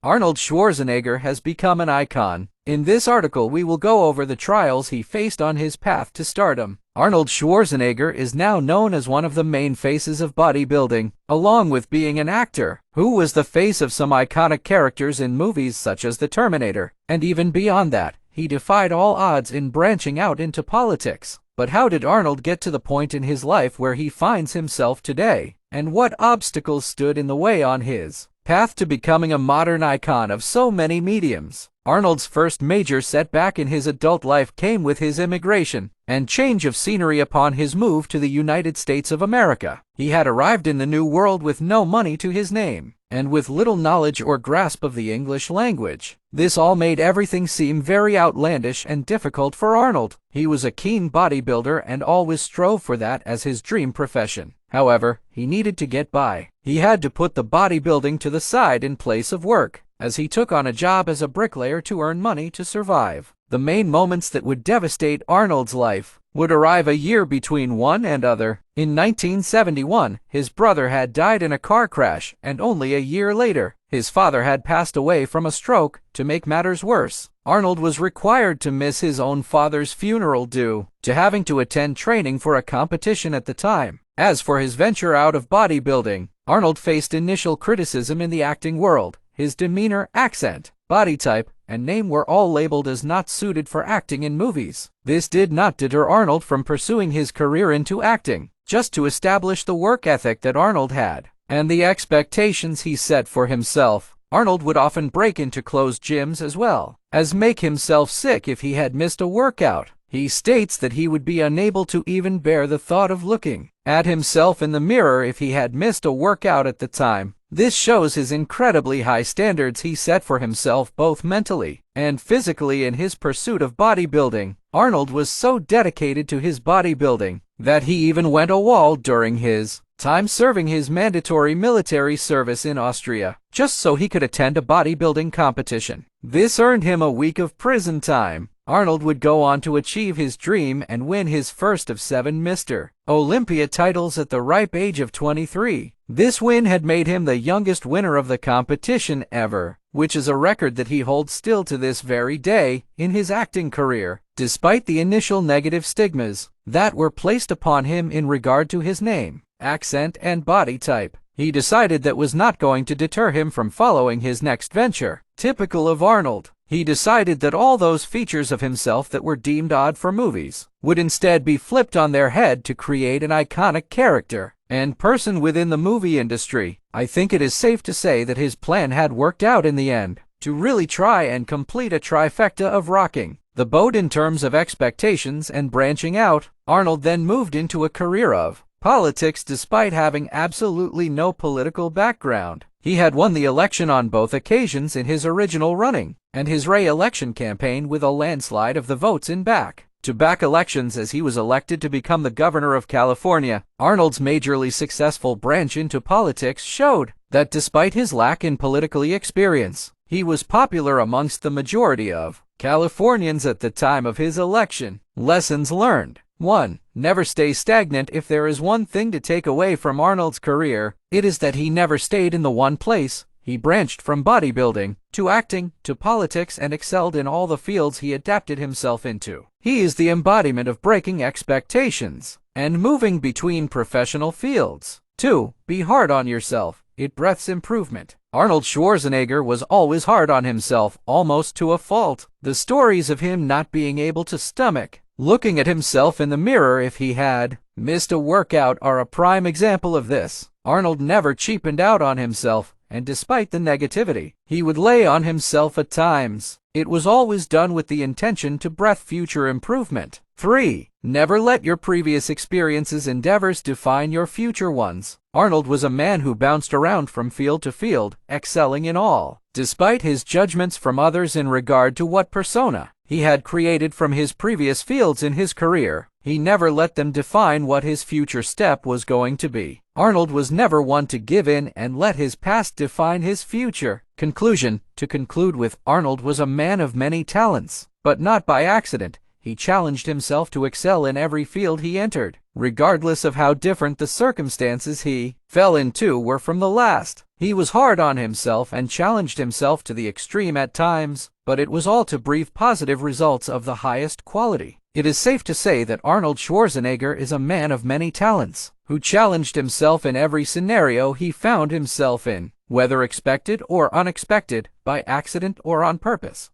Arnold Schwarzenegger has become an icon. In this article we will go over the trials he faced on his path to stardom. Arnold Schwarzenegger is now known as one of the main faces of bodybuilding, along with being an actor, who was the face of some iconic characters in movies such as The Terminator, and even beyond that, he defied all odds in branching out into politics. But how did Arnold get to the point in his life where he finds himself today? And what obstacles stood in the way on his path to becoming a modern icon of so many mediums? Arnold's first major setback in his adult life came with his immigration and change of scenery upon his move to the United States of America. He had arrived in the New World with no money to his name, and with little knowledge or grasp of the English language. This all made everything seem very outlandish and difficult for Arnold. He was a keen bodybuilder and always strove for that as his dream profession. However, he needed to get by. He had to put the bodybuilding to the side in place of work, as he took on a job as a bricklayer to earn money to survive. The main moments that would devastate Arnold's life would arrive a year between one and other. In 1971, his brother had died in a car crash, and only a year later, his father had passed away from a stroke. To make matters worse, Arnold was required to miss his own father's funeral due to having to attend training for a competition at the time. As for his venture out of bodybuilding, Arnold faced initial criticism in the acting world. His demeanor, accent, body type, and name were all labeled as not suited for acting in movies. This did not deter Arnold from pursuing his career into acting, just to establish the work ethic that Arnold had, and the expectations he set for himself. Arnold would often break into closed gyms as well as make himself sick if he had missed a workout. He states that he would be unable to even bear the thought of looking at himself in the mirror if he had missed a workout at the time. This shows his incredibly high standards he set for himself both mentally and physically in his pursuit of bodybuilding. Arnold was so dedicated to his bodybuilding that he even went AWOL during his time serving his mandatory military service in Austria, just so he could attend a bodybuilding competition. This earned him a week of prison time. Arnold would go on to achieve his dream and win his first of 7 Mr. Olympia titles at the ripe age of 23. This win had made him the youngest winner of the competition ever, which is a record that he holds still to this very day in his acting career. Despite the initial negative stigmas that were placed upon him in regard to his name, accent, and body type, he decided that was not going to deter him from following his next venture. Typical of Arnold, he decided that all those features of himself that were deemed odd for movies would instead be flipped on their head to create an iconic character and person within the movie industry. I think it is safe to say that his plan had worked out in the end, to really try and complete a trifecta of rocking the boat in terms of expectations and branching out. Arnold then moved into a career of politics despite having absolutely no political background. He had won the election on both occasions in his original running, and his re-election campaign with a landslide of the votes in back-to-back elections as he was elected to become the governor of California. Arnold's majorly successful branch into politics showed that despite his lack in political experience, he was popular amongst the majority of Californians at the time of his election. Lessons learned. 1. Never stay stagnant. If there is one thing to take away from Arnold's career, it is that he never stayed in the one place. He branched from bodybuilding to acting to politics and excelled in all the fields he adapted himself into. He is the embodiment of breaking expectations and moving between professional fields. 2. Be hard on yourself. It breathes improvement. Arnold Schwarzenegger was always hard on himself, almost to a fault. The stories of him not being able to stomach looking at himself in the mirror if he had missed a workout are a prime example of this. Arnold never cheapened out on himself, and despite the negativity he would lay on himself at times, it was always done with the intention to breath future improvement. 3. Never let your previous experiences endeavors define your future ones. Arnold was a man who bounced around from field to field, excelling in all. Despite his judgments from others in regard to what persona he had created from his previous fields in his career, he never let them define what his future step was going to be. Arnold was never one to give in and let his past define his future. Conclusion. To conclude with, Arnold was a man of many talents, but not by accident. He challenged himself to excel in every field he entered, regardless of how different the circumstances he fell into were from the last. He was hard on himself and challenged himself to the extreme at times, but it was all to breathe positive results of the highest quality. It is safe to say that Arnold Schwarzenegger is a man of many talents, who challenged himself in every scenario he found himself in, whether expected or unexpected, by accident or on purpose.